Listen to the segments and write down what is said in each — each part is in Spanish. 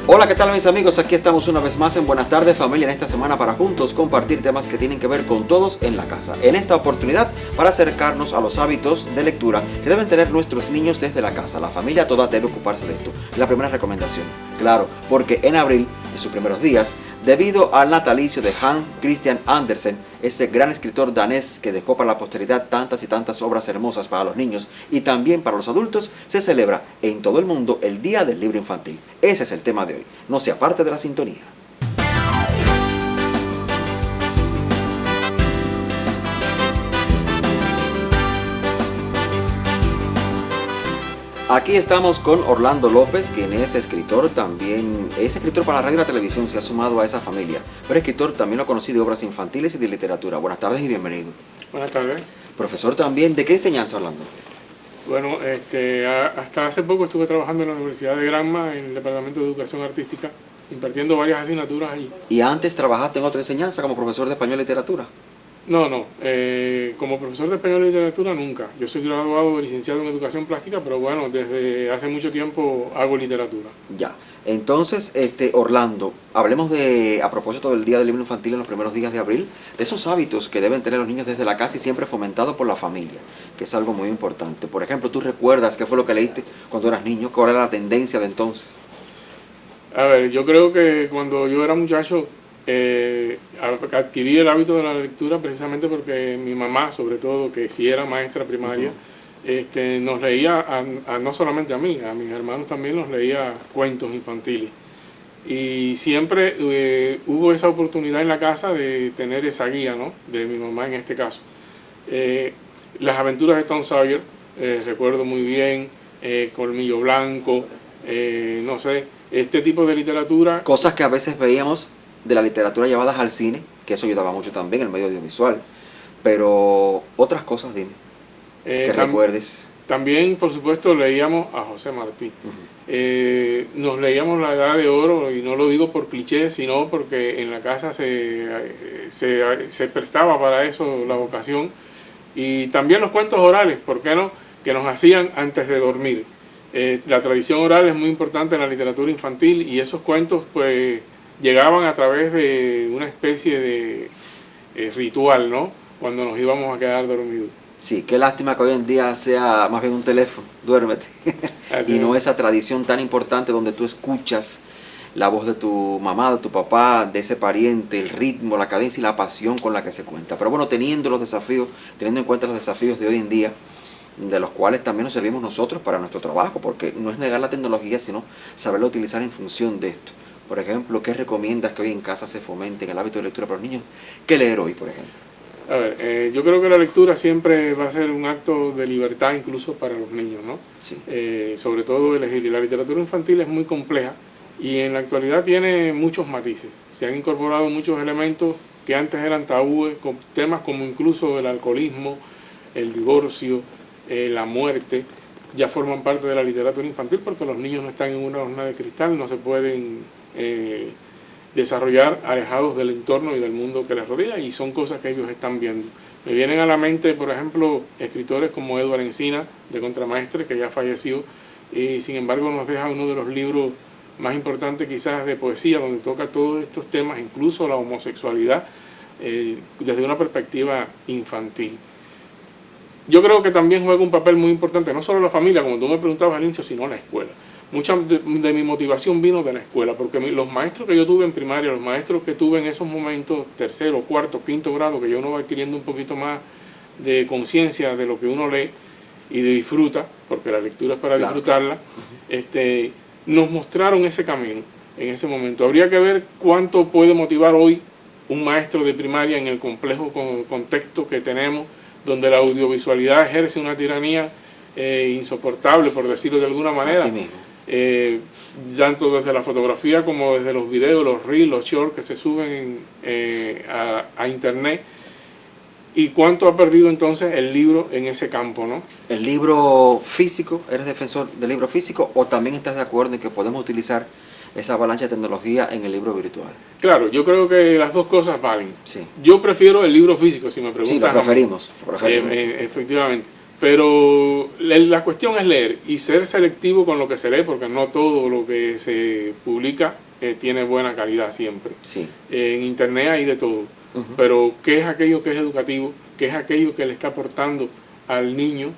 Hola, ¿qué tal mis amigos? Aquí estamos una vez más en Buenas tardes Familia en esta semana para juntos compartir temas que tienen que ver con todos en la casa. En esta oportunidad para acercarnos a los hábitos de lectura que deben tener nuestros niños desde la casa. La familia toda debe ocuparse de esto. La primera recomendación, claro, porque en abril, en sus primeros días, debido al natalicio de Hans Christian Andersen, ese gran escritor danés que dejó para la posteridad tantas y tantas obras hermosas para los niños y también para los adultos, se celebra en todo el mundo el Día del Libro Infantil. Ese es el tema de hoy. No se aparte de la sintonía. Aquí estamos con Orlando López, quien es escritor, también es escritor para la radio y la televisión, se ha sumado a esa familia. Pero escritor también lo ha conocido de obras infantiles y de literatura. Buenas tardes y bienvenido. Buenas tardes. Profesor también, ¿de qué enseñanza, Orlando? Bueno, hasta hace poco estuve trabajando en la Universidad de Granma, en el Departamento de Educación Artística, impartiendo varias asignaturas allí. ¿Y antes trabajaste en otra enseñanza como profesor de español y literatura? No, como profesor de español y literatura nunca. Yo soy graduado licenciado en Educación Plástica, pero bueno, desde hace mucho tiempo hago literatura. Ya, entonces, Orlando, hablemos a propósito del Día del Libro Infantil en los primeros días de abril, de esos hábitos que deben tener los niños desde la casa y siempre fomentado por la familia, que es algo muy importante. Por ejemplo, ¿tú recuerdas qué fue lo que leíste cuando eras niño? ¿Cuál era la tendencia de entonces? A ver, yo creo que cuando yo era muchacho, adquirí el hábito de la lectura precisamente porque mi mamá, sobre todo, que sí era maestra primaria, nos leía, no solamente a mí, a mis hermanos también nos leía cuentos infantiles. Y siempre hubo esa oportunidad en la casa de tener esa guía, ¿no?, de mi mamá en este caso. Las aventuras de Tom Sawyer, recuerdo muy bien, Colmillo Blanco, no sé, este tipo de literatura. Cosas que a veces veíamos de la literatura llevadas al cine, que eso ayudaba mucho también en el medio audiovisual, pero otras cosas, dime, que recuerdes. También, por supuesto, leíamos a José Martí. Nos leíamos La Edad de Oro, y no lo digo por cliché, sino porque en la casa se prestaba para eso la vocación. Y también los cuentos orales, ¿por qué no?, que nos hacían antes de dormir. La tradición oral es muy importante en la literatura infantil, y esos cuentos pues llegaban a través de una especie de ritual, ¿no?, cuando nos íbamos a quedar dormidos. Sí, qué lástima que hoy en día sea más bien un teléfono, duérmete. Y no esa tradición tan importante donde tú escuchas la voz de tu mamá, de tu papá, de ese pariente, el ritmo, la cadencia y la pasión con la que se cuenta. Pero bueno, teniendo en cuenta los desafíos de hoy en día, de los cuales también nos servimos nosotros para nuestro trabajo, porque no es negar la tecnología, sino saberla utilizar en función de esto. Por ejemplo, ¿qué recomiendas que hoy en casa se fomente en el hábito de lectura para los niños? ¿Qué leer hoy, por ejemplo? A ver, yo creo que la lectura siempre va a ser un acto de libertad incluso para los niños, ¿no? Sí. Sobre todo elegir. Y la literatura infantil es muy compleja y en la actualidad tiene muchos matices. Se han incorporado muchos elementos que antes eran tabúes, con temas como incluso el alcoholismo, el divorcio, la muerte, ya forman parte de la literatura infantil porque los niños no están en una hornalla de cristal, no se pueden desarrollar alejados del entorno y del mundo que les rodea, y son cosas que ellos están viendo. Me vienen a la mente, por ejemplo, escritores como Eduard Encina, de Contramaestre, que ya falleció, y sin embargo nos deja uno de los libros más importantes quizás de poesía, donde toca todos estos temas, incluso la homosexualidad, desde una perspectiva infantil. Yo creo que también juega un papel muy importante, no solo la familia, como tú me preguntabas al inicio, sino la escuela. Mucha de mi motivación vino de la escuela, porque los maestros que yo tuve en primaria, los maestros que tuve en esos momentos, tercero, cuarto, quinto grado, que ya uno va adquiriendo un poquito más de conciencia de lo que uno lee y de disfruta, porque la lectura es para disfrutarla, nos mostraron ese camino en ese momento. Habría que ver cuánto puede motivar hoy un maestro de primaria en el complejo contexto que tenemos, donde la audiovisualidad ejerce una tiranía insoportable, por decirlo de alguna manera. Así mismo. Tanto desde la fotografía como desde los videos, los reels, los shorts que se suben a internet, y cuánto ha perdido entonces el libro en ese campo, ¿no? ¿El libro físico? ¿Eres defensor del libro físico o también estás de acuerdo en que podemos utilizar esa avalancha de tecnología en el libro virtual? Claro, yo creo que las dos cosas valen. Sí. Yo prefiero el libro físico, si me preguntan. Sí, lo preferimos. Efectivamente. Pero la cuestión es leer y ser selectivo con lo que se lee, porque no todo lo que se publica tiene buena calidad siempre. Sí. En internet hay de todo, pero ¿qué es aquello que es educativo? ¿Qué es aquello que le está aportando al niño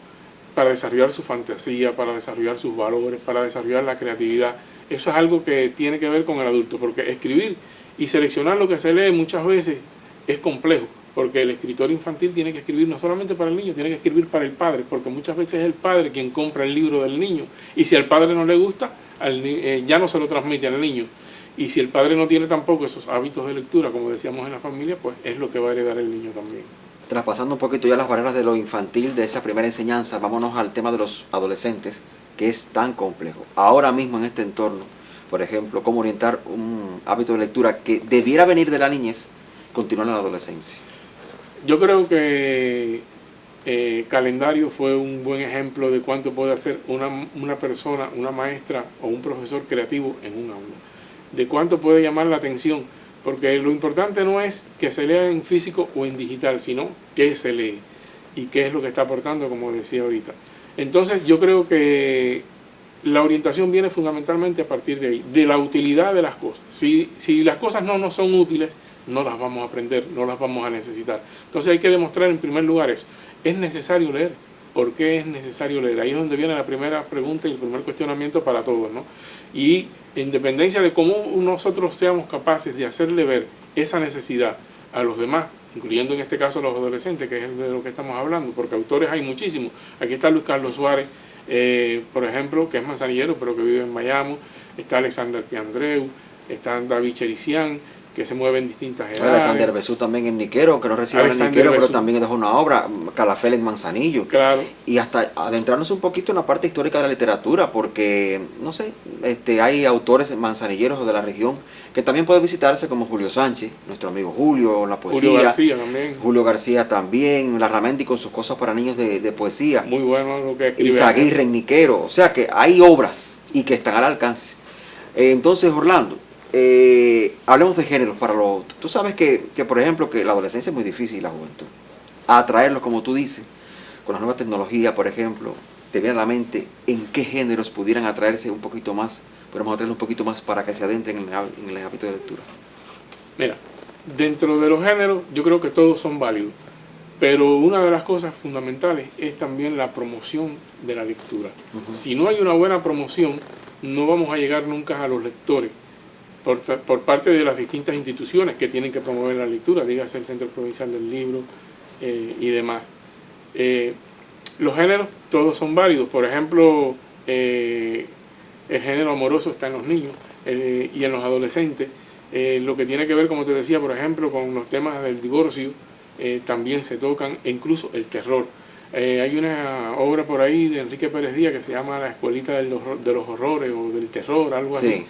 para desarrollar su fantasía, para desarrollar sus valores, para desarrollar la creatividad? Eso es algo que tiene que ver con el adulto, porque escribir y seleccionar lo que se lee muchas veces es complejo, porque el escritor infantil tiene que escribir no solamente para el niño, tiene que escribir para el padre, porque muchas veces es el padre quien compra el libro del niño, y si al padre no le gusta, ya no se lo transmite al niño, y si el padre no tiene tampoco esos hábitos de lectura, como decíamos en la familia, pues es lo que va a heredar el niño también. Traspasando un poquito ya las barreras de lo infantil, de esa primera enseñanza, vámonos al tema de los adolescentes, que es tan complejo. Ahora mismo en este entorno, por ejemplo, cómo orientar un hábito de lectura que debiera venir de la niñez, continuar en la adolescencia. Yo creo que Calendario fue un buen ejemplo de cuánto puede hacer una persona, una maestra o un profesor creativo en un aula. De cuánto puede llamar la atención, porque lo importante no es que se lea en físico o en digital, sino qué se lee y qué es lo que está aportando, como decía ahorita. Entonces yo creo que la orientación viene fundamentalmente a partir de ahí, de la utilidad de las cosas. Si las cosas no nos son útiles, no las vamos a aprender, no las vamos a necesitar. Entonces hay que demostrar en primer lugar eso. ¿Es necesario leer? ¿Por qué es necesario leer? Ahí es donde viene la primera pregunta y el primer cuestionamiento para todos, ¿no? Y en dependencia de cómo nosotros seamos capaces de hacerle ver esa necesidad a los demás, incluyendo en este caso a los adolescentes, que es de lo que estamos hablando, porque autores hay muchísimos. Aquí está Luis Carlos Suárez, por ejemplo, que es manzanillero, pero que vive en Miami. Está Alexander Piandreu, está David Chericián, que se mueve en distintas edades. Alexander Besú también en Niquero, que no recibe en Niquero, pero también dejó una obra, Calafel en Manzanillo. Claro. Y hasta adentrarnos un poquito en la parte histórica de la literatura, porque, no sé, hay autores manzanilleros de la región que también pueden visitarse, como Julio Sánchez, nuestro amigo Julio, la poesía. Julio García también. Julio García también, Larramendi con sus cosas para niños de poesía. Muy bueno lo que escribe. Izaguirre en Niquero, o sea que hay obras y que están al alcance. Entonces, Orlando, hablemos de géneros para los... Tú sabes que, por ejemplo, que la adolescencia es muy difícil, la juventud. Atraerlos, como tú dices, con las nuevas tecnologías, por ejemplo, te viene a la mente en qué géneros pudieran atraerse un poquito más, podemos atraerlos un poquito más para que se adentren en el hábito de lectura. Mira, dentro de los géneros yo creo que todos son válidos, pero una de las cosas fundamentales es también la promoción de la lectura. Si no hay una buena promoción, no vamos a llegar nunca a los lectores. Por parte de las distintas instituciones que tienen que promover la lectura, dígase el Centro Provincial del Libro y demás. Los géneros todos son válidos. Por ejemplo, el género amoroso está en los niños y en los adolescentes. Lo que tiene que ver, como te decía, por ejemplo, con los temas del divorcio, también se tocan, e incluso el terror. Hay una obra por ahí de Enrique Pérez Díaz que se llama La Escuelita de los Horrores o del Terror, algo así. Sí.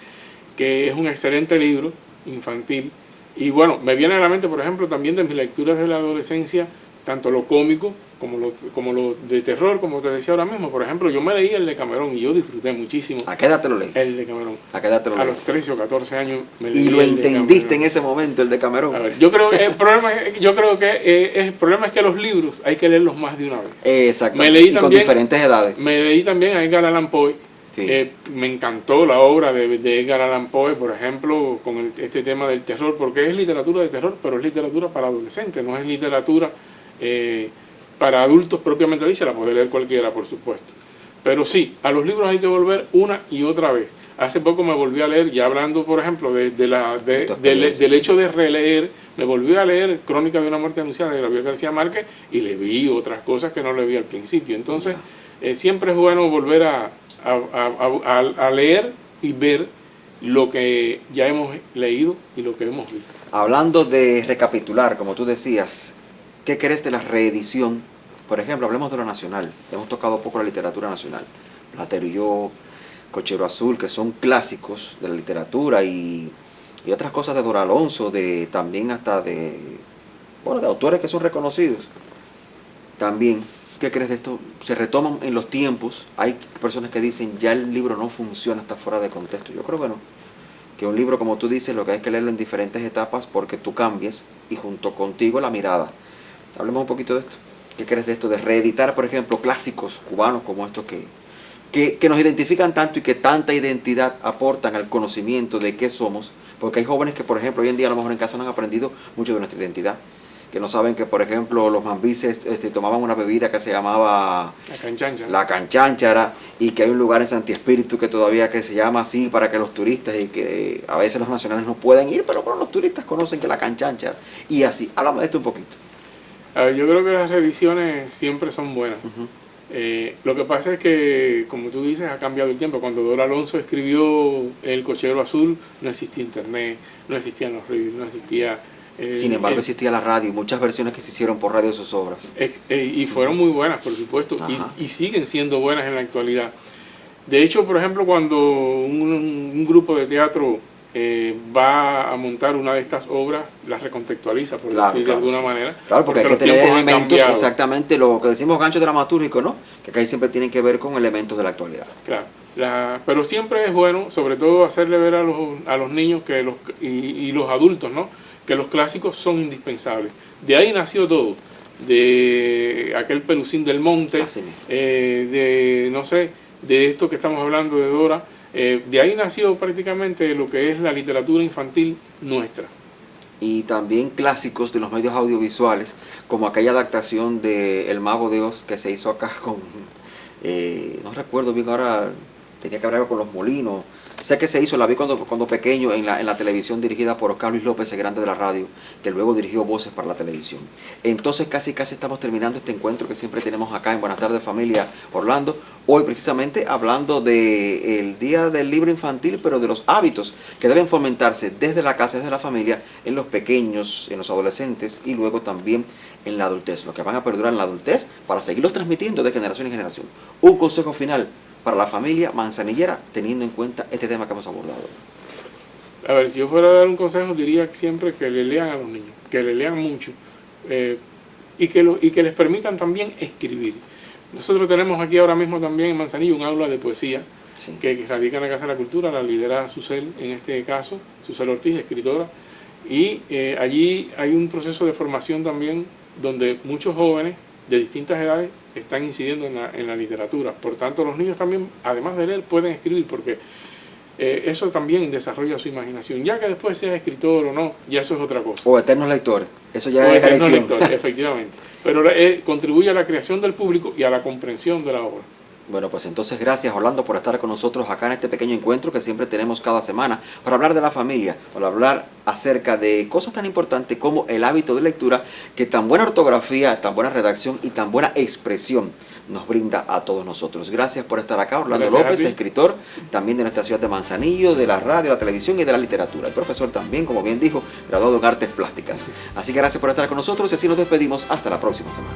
Que es un excelente libro infantil. Y bueno, me viene a la mente, por ejemplo, también de mis lecturas de la adolescencia, tanto lo cómico como lo de terror, como te decía ahora mismo. Por ejemplo, yo me leí el de Camerón y yo disfruté muchísimo. ¿A qué edad te lo leíste? El de Camerón. ¿A qué edad te lo leíste? A los 13 o 14 años me leí. ¿Y lo entendiste en ese momento, el de Camerón? A ver, yo creo que el problema es que los libros hay que leerlos más de una vez. Exacto. Y con diferentes edades. Me leí también a Edgar Allan Poe. Sí. Me encantó la obra de Edgar Allan Poe, por ejemplo, con este tema del terror, porque es literatura de terror, pero es literatura para adolescentes, no es literatura para adultos propiamente dicha, la puede leer cualquiera, por supuesto. Pero sí, a los libros hay que volver una y otra vez. Hace poco me volví a leer, ya hablando, por ejemplo, del hecho de releer, me volví a leer Crónica de una muerte anunciada de Gabriel García Márquez y le vi otras cosas que no le vi al principio. Entonces, siempre es bueno volver a leer y ver lo que ya hemos leído y lo que hemos visto. Hablando de recapitular, como tú decías, ¿qué crees de la reedición? Por ejemplo, hablemos de lo nacional. Hemos tocado poco la literatura nacional. Platero y yo, Cochero Azul, que son clásicos de la literatura y otras cosas de Dora Alonso, también hasta de autores que son reconocidos. También, ¿qué crees de esto? Se retoman en los tiempos. Hay personas que dicen ya el libro no funciona, está fuera de contexto. Yo creo que no. Que un libro, como tú dices, lo que hay que leerlo en diferentes etapas porque tú cambies y junto contigo la mirada. Hablemos un poquito de esto. ¿Qué crees de esto de reeditar, por ejemplo, clásicos cubanos como estos que nos identifican tanto y que tanta identidad aportan al conocimiento de qué somos? Porque hay jóvenes que, por ejemplo, hoy en día a lo mejor en casa no han aprendido mucho de nuestra identidad, que no saben que, por ejemplo, los mambises tomaban una bebida que se llamaba la canchanchara, y que hay un lugar en Santi Espíritu que todavía que se llama así para que los turistas, y que a veces los nacionales no pueden ir, pero bueno, los turistas conocen que la canchanchara, y así. Háblame de esto un poquito. A ver, yo creo que las reediciones siempre son buenas. Lo que pasa es que, como tú dices, ha cambiado el tiempo. Cuando Dora Alonso escribió El Cochero Azul, no existía internet, no existían los reels, no existía... Sin embargo, existía la radio y muchas versiones que se hicieron por radio de sus obras. Y fueron muy buenas, por supuesto, y siguen siendo buenas en la actualidad. De hecho, por ejemplo, cuando un grupo de teatro va a montar una de estas obras, las recontextualiza, por decir de alguna manera. Claro, porque hay que tener elementos, exactamente lo que decimos gancho dramatúrgico, ¿no? Que casi siempre tienen que ver con elementos de la actualidad. Claro, pero siempre es bueno, sobre todo, hacerle ver a los niños y los adultos, ¿no?, que los clásicos son indispensables. De ahí nació todo, de aquel Pelusín del Monte, no sé, de esto que estamos hablando de Dora. De ahí nació prácticamente lo que es la literatura infantil nuestra. Y también clásicos de los medios audiovisuales, como aquella adaptación de El Mago de Oz que se hizo acá con, no recuerdo bien ahora, tenía que hablar con Los Molinos. Sé que se hizo, la vi cuando pequeño en la televisión, dirigida por Oscar Luis López, el grande de la radio, que luego dirigió Voces para la televisión. Entonces casi estamos terminando este encuentro que siempre tenemos acá en Buenas Tardes Familia Orlando. Hoy precisamente hablando del Día del Libro Infantil, pero de los hábitos que deben fomentarse desde la casa, desde la familia, en los pequeños, en los adolescentes y luego también en la adultez, los que van a perdurar en la adultez para seguirlos transmitiendo de generación en generación. Un consejo final para la familia manzanillera, teniendo en cuenta este tema que hemos abordado. A ver, si yo fuera a dar un consejo, diría siempre que le lean a los niños, que le lean mucho, y que les permitan también escribir. Nosotros tenemos aquí ahora mismo también en Manzanillo un aula de poesía, que radica en la Casa de la Cultura, la lidera Susel, en este caso, Susel Ortiz, escritora, y allí hay un proceso de formación también donde muchos jóvenes de distintas edades están incidiendo en la literatura. Por tanto, los niños también, además de leer, pueden escribir, porque eso también desarrolla su imaginación. Ya que después sea escritor o no, ya eso es otra cosa. O eternos lectores, eso ya es eternos lectores, efectivamente. Pero contribuye a la creación del público y a la comprensión de la obra. Bueno, pues entonces gracias, Orlando, por estar con nosotros acá en este pequeño encuentro que siempre tenemos cada semana para hablar de la familia, para hablar acerca de cosas tan importantes como el hábito de lectura, que tan buena ortografía, tan buena redacción y tan buena expresión nos brinda a todos nosotros. Gracias por estar acá, Orlando López, escritor también de nuestra ciudad de Manzanillo, de la radio, la televisión y de la literatura. El profesor también, como bien dijo, graduado en artes plásticas. Así que gracias por estar con nosotros y así nos despedimos hasta la próxima semana.